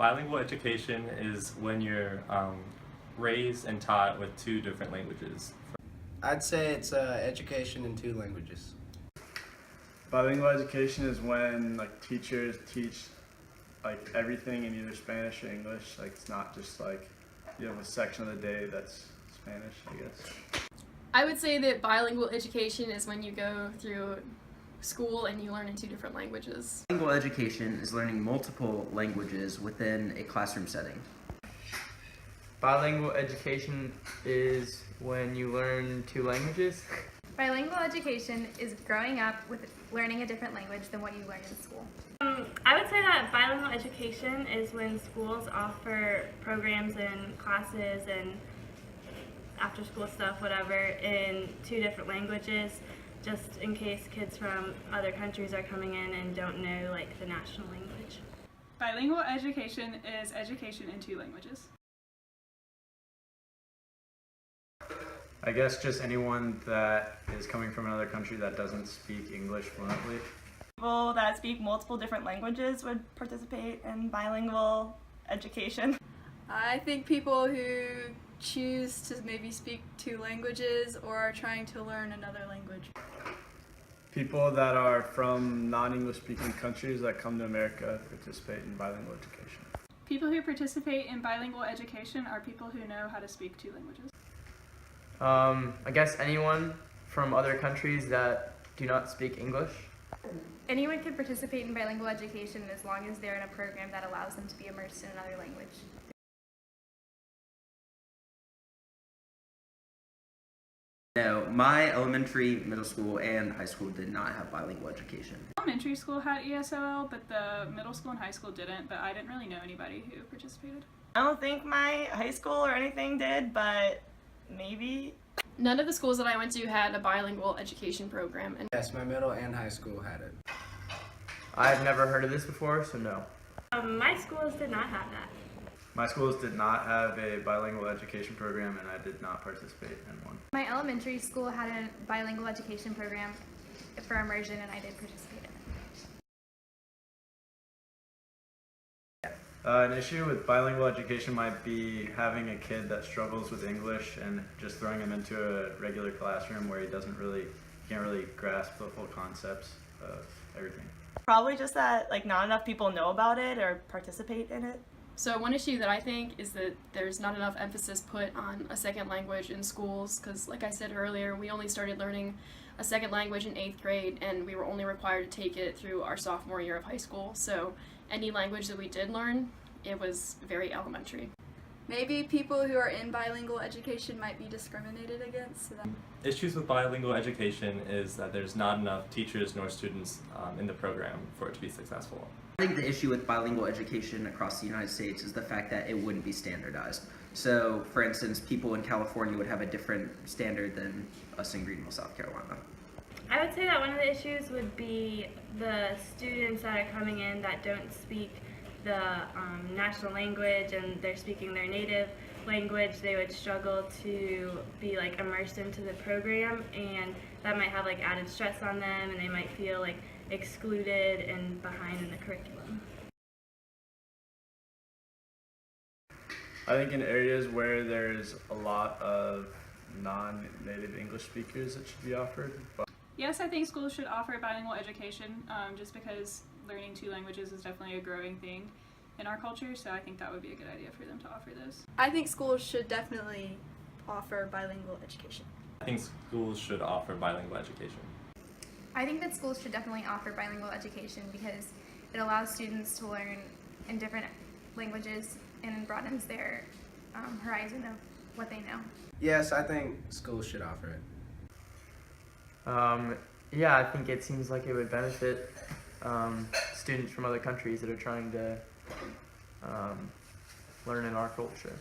Bilingual education is when you're raised and taught with two different languages. I'd say it's education in two languages. Bilingual education is when teachers teach everything in either Spanish or English. It's not just you have a section of the day that's Spanish, I guess. I would say that bilingual education is when you go through school and you learn in two different languages. Bilingual education is learning multiple languages within a classroom setting. Bilingual education is when you learn two languages. Bilingual education is growing up with learning a different language than what you learn in school. I would say that bilingual education is when schools offer programs and classes and after school stuff, whatever, in two different languages, just in case kids from other countries are coming in and don't know the national language. Bilingual education is education in two languages. I guess just anyone that is coming from another country that doesn't speak English fluently. People that speak multiple different languages would participate in bilingual education. I think people who choose to maybe speak two languages or are trying to learn another language. People that are from non-English speaking countries that come to America participate in bilingual education. People who participate in bilingual education are people who know how to speak two languages. I guess anyone from other countries that do not speak English. Anyone can participate in bilingual education as long as they're in a program that allows them to be immersed in another language. No, my elementary, middle school, and high school did not have bilingual education. Elementary school had ESOL, but the middle school and high school didn't, but I didn't really know anybody who participated. I don't think my high school or anything did, but maybe. None of the schools that I went to had a bilingual education program. And Yes, my middle and high school had it. I've never heard of this before, so no. My schools did not have that. My schools did not have a bilingual education program, and I did not participate in one. My elementary school had a bilingual education program for immersion, and I did participate in it. An issue with bilingual education might be having a kid that struggles with English and just throwing him into a regular classroom where he can't really grasp the full concepts of everything. Probably just that not enough people know about it or participate in it. so one issue that I think is that there's not enough emphasis put on a second language in schools because, like I said earlier, we only started learning a second language in 8th grade and we were only required to take it through our sophomore year of high school. So any language that we did learn, it was very elementary. Maybe people who are in bilingual education might be discriminated against. So Issues with bilingual education is that there's not enough teachers nor students in the program for it to be successful. I think the issue with bilingual education across the United States is the fact that it wouldn't be standardized. So, for instance, people in California would have a different standard than us in Greenville, South Carolina. I would say that one of the issues would be the students that are coming in that don't speak the national language and they're speaking their native language. They would struggle to be immersed into the program, and that might have added stress on them, and they might feel excluded and behind in the curriculum. I think in areas where there's a lot of non-native English speakers, it should be offered. Yes, I think schools should offer bilingual education just because learning two languages is definitely a growing thing in our culture, so I think that would be a good idea for them to offer those. I think schools should definitely offer bilingual education. I think schools should offer bilingual education. I think that schools should definitely offer bilingual education because it allows students to learn in different languages and broadens their horizon of what they know. Yes, I think schools should offer it. Yeah, I think it seems like it would benefit students from other countries that are trying to learn in our culture.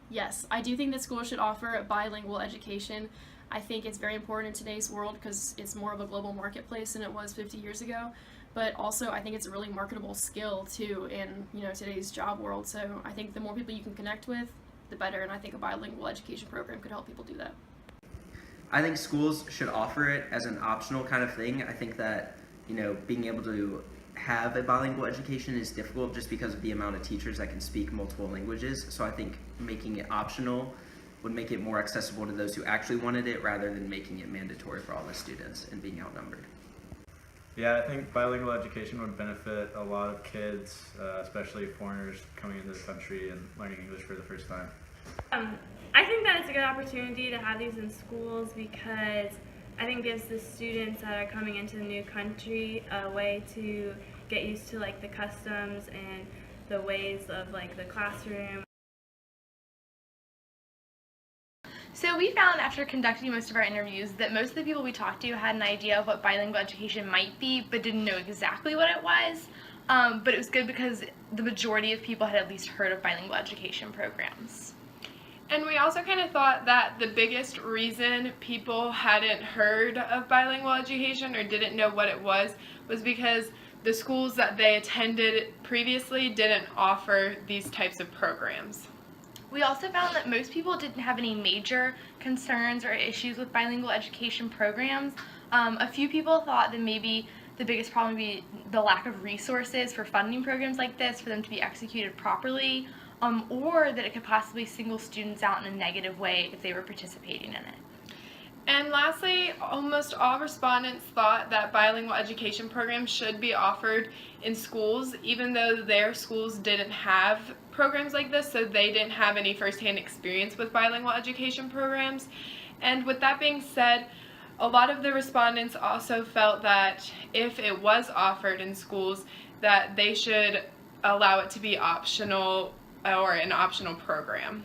Yes, I do think that schools should offer a bilingual education. I think it's very important in today's world because it's more of a global marketplace than it was 50 years ago. But also, I think it's a really marketable skill too in today's job world. So I think the more people you can connect with, the better. And I think a bilingual education program could help people do that. I think schools should offer it as an optional kind of thing. I think that being able to have a bilingual education is difficult just because of the amount of teachers that can speak multiple languages. So I think making it optional would make it more accessible to those who actually wanted it rather than making it mandatory for all the students and being outnumbered. Yeah, I think bilingual education would benefit a lot of kids, especially foreigners coming into the country and learning English for the first time. I think that it's a good opportunity to have these in schools because I think it gives the students that are coming into the new country a way to get used to like the customs and the ways of like the classroom. So we found after conducting most of our interviews that most of the people we talked to had an idea of what bilingual education might be but didn't know exactly what it was. But it was good because the majority of people had at least heard of bilingual education programs. And we also kind of thought that the biggest reason people hadn't heard of bilingual education or didn't know what it was because the schools that they attended previously didn't offer these types of programs. We also found that most people didn't have any major concerns or issues with bilingual education programs. A few people thought that maybe the biggest problem would be the lack of resources for funding programs like this for them to be executed properly, or that it could possibly single students out in a negative way if they were participating in it. And lastly, almost all respondents thought that bilingual education programs should be offered in schools, even though their schools didn't have programs like this, so they didn't have any firsthand experience with bilingual education programs. And with that being said, a lot of the respondents also felt that if it was offered in schools, that they should allow it to be optional or an optional program.